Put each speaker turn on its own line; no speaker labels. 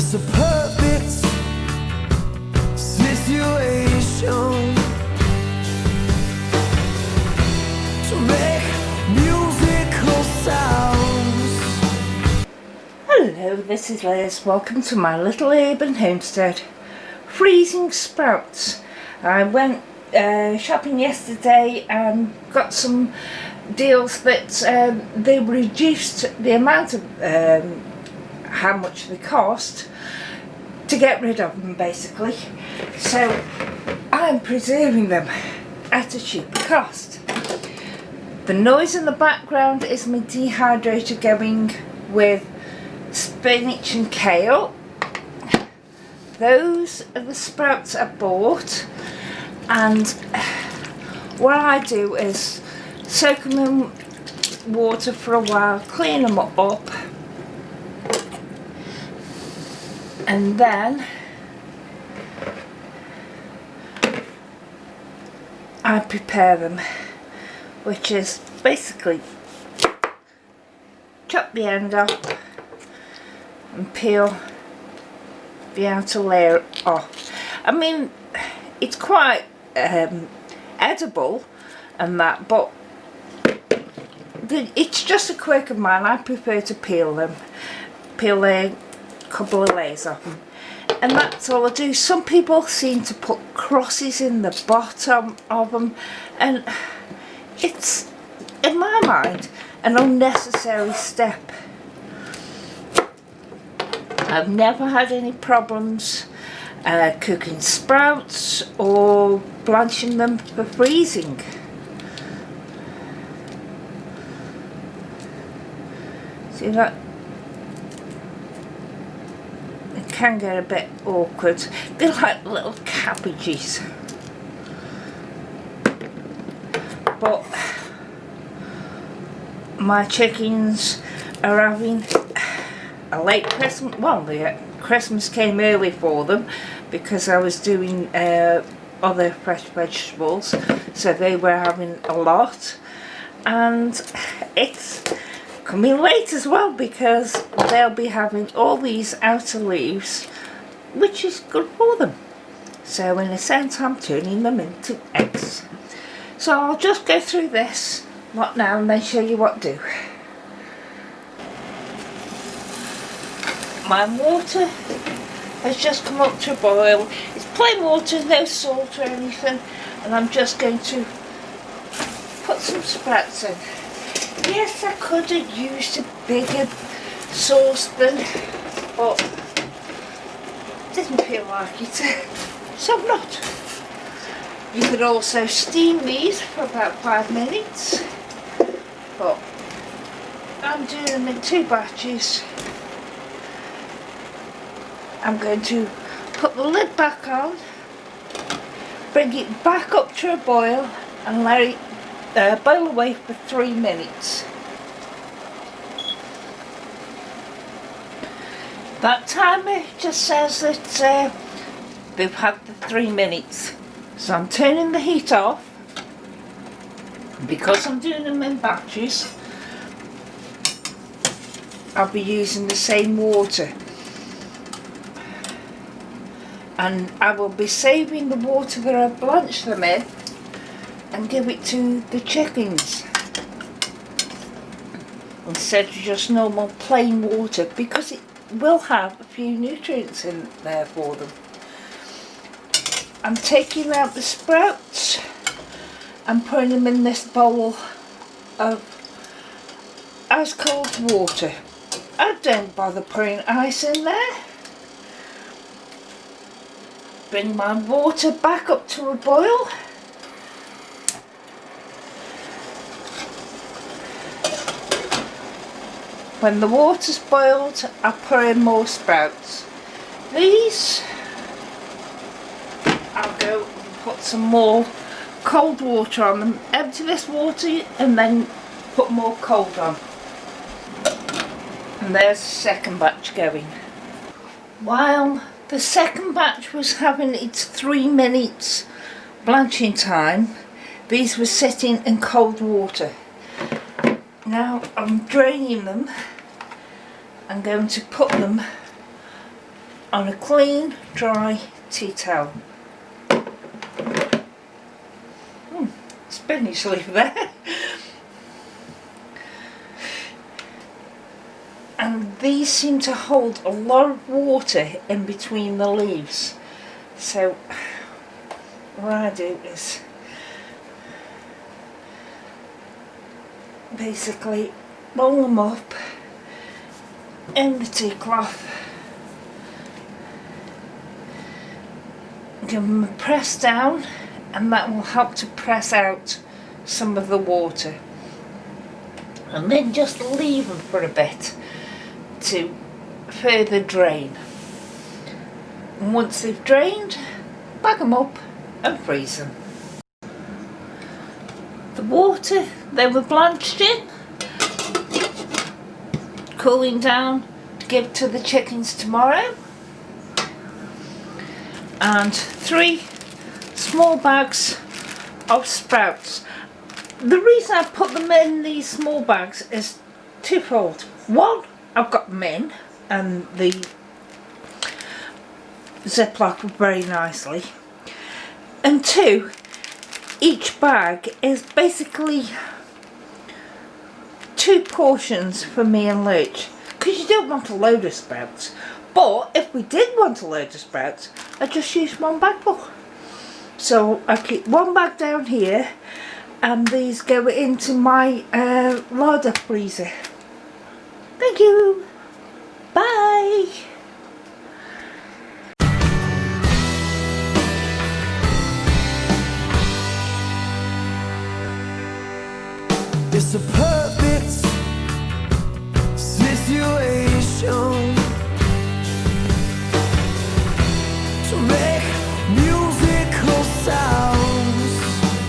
It's a perfect situation to make musical sounds.
Hello, this is Liz. Welcome to my little urban homestead. Freezing sprouts. I went shopping yesterday and got some deals that they reduced the amount of how much they cost to get rid of them, basically. So I'm preserving them at a cheaper cost. The noise in the background is my dehydrator going with spinach and kale. Those are the sprouts I bought, and what I do is soak them in water for a while, clean them up, and then I prepare them, which is basically chop the end off and peel the outer layer off. I mean, it's quite edible and that, but it's just a quirk of mine. I prefer to peel a couple of layers off them, and that's all I do. Some people seem to put crosses in the bottom of them, and it's, in my mind, an unnecessary step. I've never had any problems cooking sprouts or blanching them for freezing. See that? It can get a bit awkward. They're like little cabbages. But my chickens are having a late Christmas. Well, the Christmas came early for them because I was doing other fresh vegetables, so they were having a lot, and it's coming late as well because they'll be having all these outer leaves, which is good for them. So in a sense, I'm turning them into eggs. So I'll just go through this lot now and then show you what to do. My water has just come up to a boil. It's plain water, no salt or anything, and I'm just going to put some sprouts in. Yes, I could have used a bigger saucepan, but didn't feel like it, so I'm not. You could also steam these for about 5 minutes, but I'm doing them in 2 batches. I'm going to put the lid back on, bring it back up to a boil, and let it boil away for 3 minutes. That timer just says that they've had the 3 minutes. So I'm turning the heat off. Because I'm doing them in batches, I'll be using the same water. And I will be saving the water that I blanched them in and give it to the chickens instead of just normal plain water, because it will have a few nutrients in there for them. I'm taking out the sprouts and putting them in this bowl of ice cold water. I don't bother putting ice in there. Bring my water back up to a boil. When the water's boiled, I put in more sprouts. These, I'll go and put some more cold water on them. Empty this water and then put more cold on. And there's the second batch going. While the second batch was having its 3 minutes blanching time, these were sitting in cold water. Now I'm draining them. I'm going to put them on a clean, dry tea towel. Spinach leaf there. And these seem to hold a lot of water in between the leaves. So what I do is basically roll them up in the tea cloth, give them a press down, and that will help to press out some of the water, and then just leave them for a bit to further drain. And once they've drained, bag them up and freeze them. The water they were blanched in, cooling down to give to the chickens tomorrow, and 3 small bags of sprouts. The reason I put them in these small bags is twofold. One, I've got them in and the Ziploc very nicely, and 2, each bag is basically 2 portions for me and Lurch, because you don't want a load of sprouts. But if we did want a load of sprouts, I just use 1 bag full. So I keep 1 bag down here, and these go into my larder freezer. Thank you. Bye.
It's a